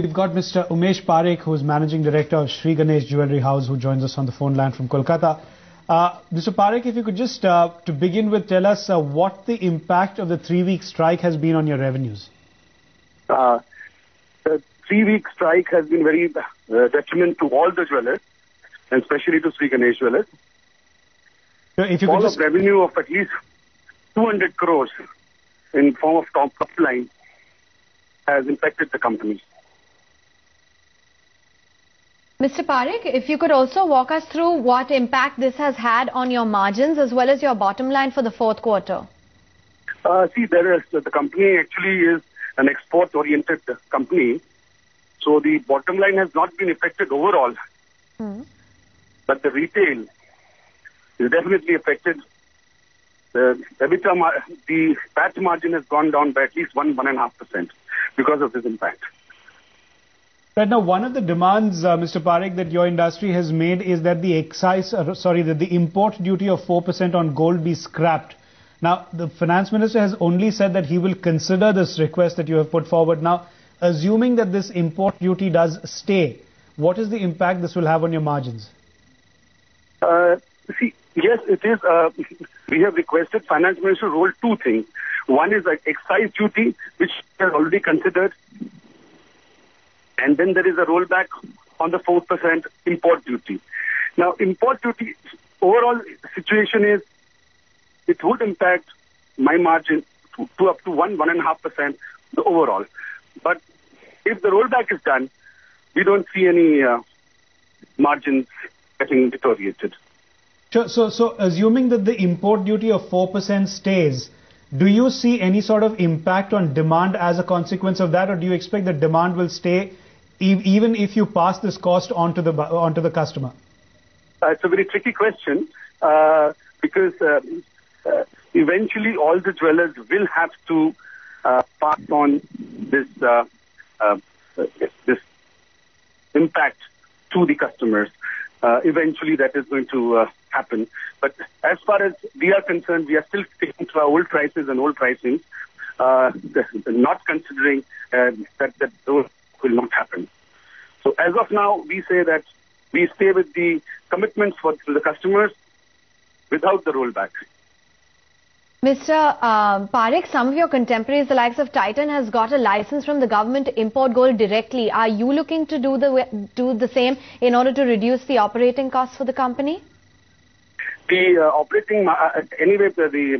We've got Mr. Umesh Parekh, who is Managing Director of Shree Ganesh Jewellery House, who joins us on the phone line from Kolkata. Mr. Parekh, if you could just, to begin with, tell us what the impact of the 3-week strike has been on your revenues. The 3-week strike has been very detrimental to all the jewelers, and especially to Shree Ganesh Jewellery. So if you all could just... of revenue of at least 200 crores in form of top line has impacted the company. Mr. Parekh, if you could also walk us through what impact this has had on your margins as well as your bottom line for the fourth quarter. The company actually is an export-oriented company, so the bottom line has not been affected overall. But the retail is definitely affected. The PAT margin has gone down by at least 1.5% because of this impact. Right now, one of the demands, Mr. Parekh, that your industry has made is that the import duty of 4% on gold be scrapped. Now, the finance minister has only said that he will consider this request that you have put forward. Now, assuming that this import duty does stay, what is the impact this will have on your margins? Yes, it is. We have requested finance minister to roll two things. One is excise duty, which is already considered. And then there is a rollback on the 4% import duty. Now, import duty, overall situation is, it would impact my margin to up to 1.5% overall. But if the rollback is done, we don't see any margins getting deteriorated. Sure. So assuming that the import duty of 4% stays, do you see any sort of impact on demand as a consequence of that, or do you expect that demand will stay even if you pass this cost on to the customer? It's a very tricky question because eventually all the jewelers will have to pass on this impact to the customers. Eventually that is going to happen. But as far as we are concerned, we are still sticking to our old prices and old pricing, not considering that those will not happen. So as of now, we say that we stay with the commitments for the customers without the rollback. Mr. Parekh, some of your contemporaries, the likes of Titan, has got a license from the government to import gold directly. Are you looking to do the same in order to reduce the operating costs for the company? The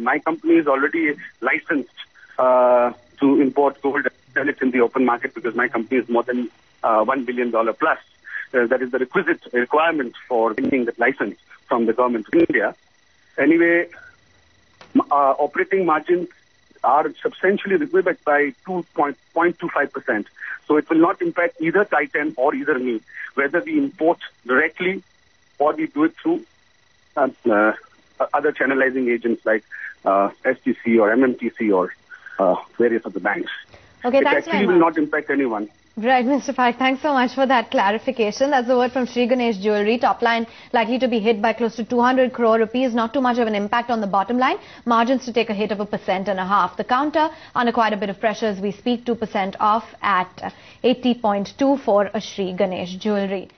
my company is already licensed to import gold and sell it in the open market because my company is more than $1 billion plus. That is the requirement for getting that license from the government of India. Anyway, operating margins are substantially reduced by 2.25%. So it will not impact either Titan or either me, whether we import directly or we do it through other channelizing agents like STC or MMTC or various other banks. Okay, it thanks actually will not impact anyone. Right, Mr. Parekh, thanks so much for that clarification. That's the word from Shree Ganesh Jewellery. Top line likely to be hit by close to 200 crore rupees. Not too much of an impact on the bottom line. Margins to take a hit of 1.5%. The counter under quite a bit of pressure as we speak, 2% off at 80.2 for a Shree Ganesh Jewellery.